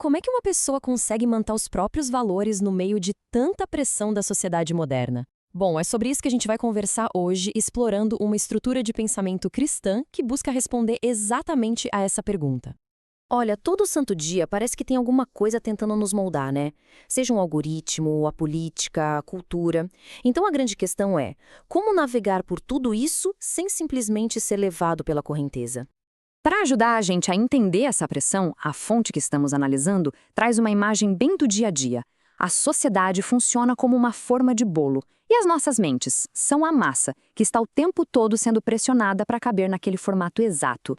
como é que uma pessoa consegue manter os próprios valores no meio de tanta pressão da sociedade moderna? Bom, é sobre isso que a gente vai conversar hoje, explorando uma estrutura de pensamento cristã que busca responder exatamente a essa pergunta. Olha, todo santo dia parece que tem alguma coisa tentando nos moldar, né? Seja um algoritmo, a política, a cultura. Então a grande questão é: como navegar por tudo isso sem simplesmente ser levado pela correnteza? Para ajudar a gente a entender essa pressão, a fonte que estamos analisando traz uma imagem bem do dia a dia. A sociedade funciona como uma forma de bolo, e as nossas mentes são a massa, que está o tempo todo sendo pressionada para caber naquele formato exato.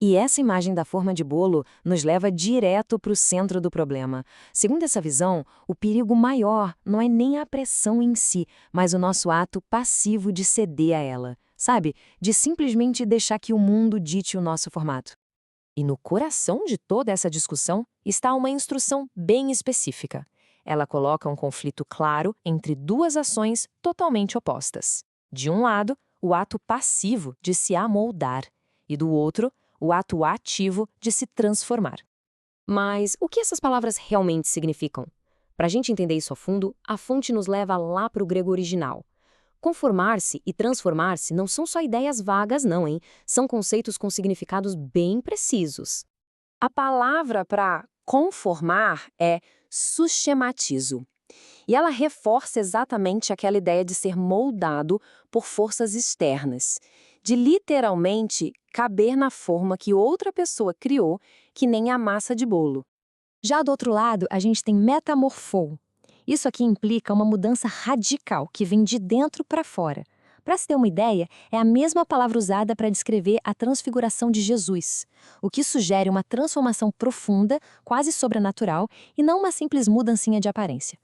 E essa imagem da forma de bolo nos leva direto para o centro do problema. Segundo essa visão, o perigo maior não é nem a pressão em si, mas o nosso ato passivo de ceder a ela. Sabe? De simplesmente deixar que o mundo dite o nosso formato. E no coração de toda essa discussão está uma instrução bem específica. Ela coloca um conflito claro entre duas ações totalmente opostas. De um lado, o ato passivo de se amoldar, e do outro, o ato ativo de se transformar. Mas o que essas palavras realmente significam? Para a gente entender isso a fundo, a fonte nos leva lá para o grego original. Conformar-se e transformar-se não são só ideias vagas, não, hein? São conceitos com significados bem precisos. A palavra para conformar é suschematizo. E ela reforça exatamente aquela ideia de ser moldado por forças externas, de literalmente caber na forma que outra pessoa criou, que nem a massa de bolo. Já do outro lado, a gente tem metamorfou. Isso aqui implica uma mudança radical que vem de dentro para fora. Para se ter uma ideia, é a mesma palavra usada para descrever a transfiguração de Jesus, o que sugere uma transformação profunda, quase sobrenatural, e não uma simples mudancinha de aparência.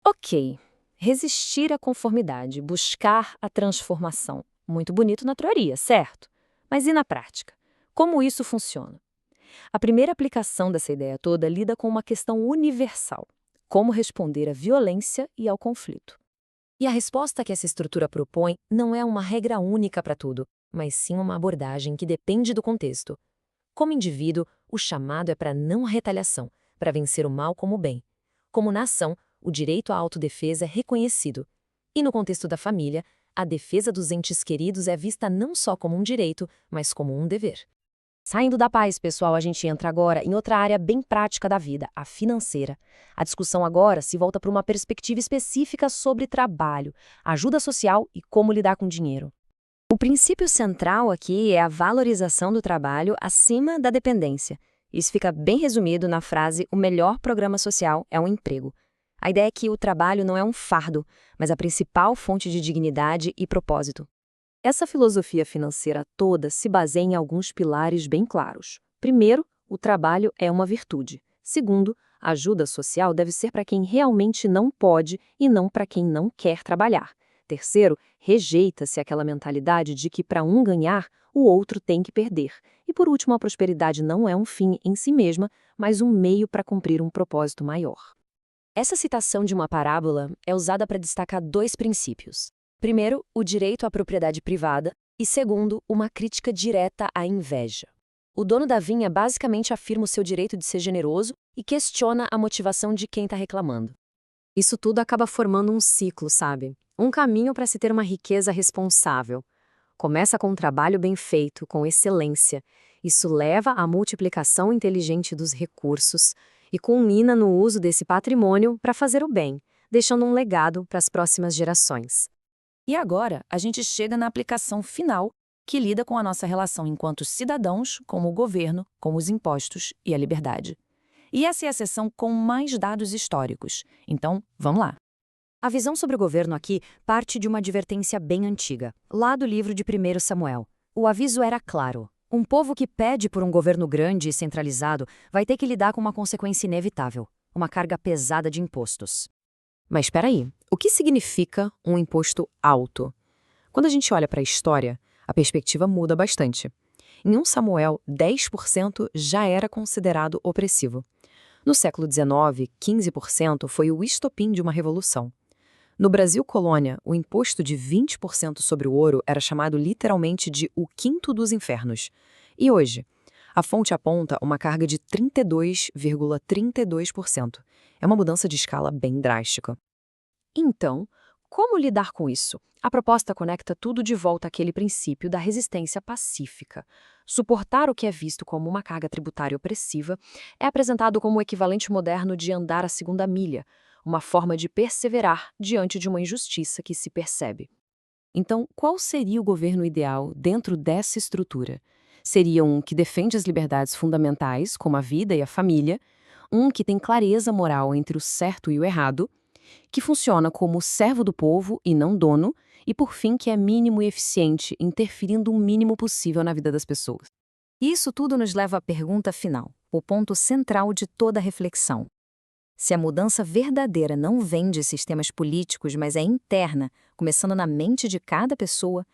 Ok, resistir à conformidade, buscar a transformação. Muito bonito na teoria, certo? Mas e na prática? Como isso funciona? A primeira aplicação dessa ideia toda lida com uma questão universal: como responder à violência e ao conflito. E a resposta que essa estrutura propõe não é uma regra única para tudo, mas sim uma abordagem que depende do contexto. Como indivíduo, o chamado é para não retaliação, para vencer o mal como o bem. Como nação, o direito à autodefesa é reconhecido. E no contexto da família, a defesa dos entes queridos é vista não só como um direito, mas como um dever. Saindo da paz, pessoal, a gente entra agora em outra área bem prática da vida, a financeira. A discussão agora se volta para uma perspectiva específica sobre trabalho, ajuda social e como lidar com dinheiro. O princípio central aqui é a valorização do trabalho acima da dependência. Isso fica bem resumido na frase: o melhor programa social é um emprego. A ideia é que o trabalho não é um fardo, mas a principal fonte de dignidade e propósito. Essa filosofia financeira toda se baseia em alguns pilares bem claros. Primeiro, o trabalho é uma virtude. Segundo, a ajuda social deve ser para quem realmente não pode e não para quem não quer trabalhar. Terceiro, rejeita-se aquela mentalidade de que para um ganhar, o outro tem que perder. E por último, a prosperidade não é um fim em si mesma, mas um meio para cumprir um propósito maior. Essa citação de uma parábola é usada para destacar dois princípios. Primeiro, o direito à propriedade privada e, segundo, uma crítica direta à inveja. O dono da vinha basicamente afirma o seu direito de ser generoso e questiona a motivação de quem está reclamando. Isso tudo acaba formando um ciclo, sabe? Um caminho para se ter uma riqueza responsável. Começa com um trabalho bem feito, com excelência. Isso leva à multiplicação inteligente dos recursos e culmina no uso desse patrimônio para fazer o bem, deixando um legado para as próximas gerações. E agora, a gente chega na aplicação final, que lida com a nossa relação enquanto cidadãos, com o governo, com os impostos e a liberdade. E essa é a seção com mais dados históricos. Então, vamos lá. A visão sobre o governo aqui parte de uma advertência bem antiga, lá do livro de 1 Samuel. O aviso era claro: um povo que pede por um governo grande e centralizado vai ter que lidar com uma consequência inevitável, uma carga pesada de impostos. Mas espera aí, o que significa um imposto alto? Quando a gente olha para a história, a perspectiva muda bastante. Em 1 Samuel, 10% já era considerado opressivo. No século XIX, 15% foi o estopim de uma revolução. No Brasil colônia, o imposto de 20% sobre o ouro era chamado literalmente de o quinto dos infernos. E hoje? A fonte aponta uma carga de 32,32%. É uma mudança de escala bem drástica. Então, como lidar com isso? A proposta conecta tudo de volta àquele princípio da resistência pacífica. Suportar o que é visto como uma carga tributária opressiva é apresentado como o equivalente moderno de andar a segunda milha, uma forma de perseverar diante de uma injustiça que se percebe. Então, qual seria o governo ideal dentro dessa estrutura? Seria um que defende as liberdades fundamentais, como a vida e a família, um que tem clareza moral entre o certo e o errado, que funciona como servo do povo e não dono, e por fim que é mínimo e eficiente, interferindo o mínimo possível na vida das pessoas. Isso tudo nos leva à pergunta final, o ponto central de toda a reflexão. Se a mudança verdadeira não vem de sistemas políticos, mas é interna, começando na mente de cada pessoa,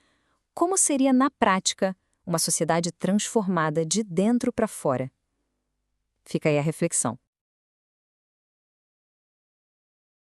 como seria, na prática, uma sociedade transformada de dentro para fora? Fica aí a reflexão.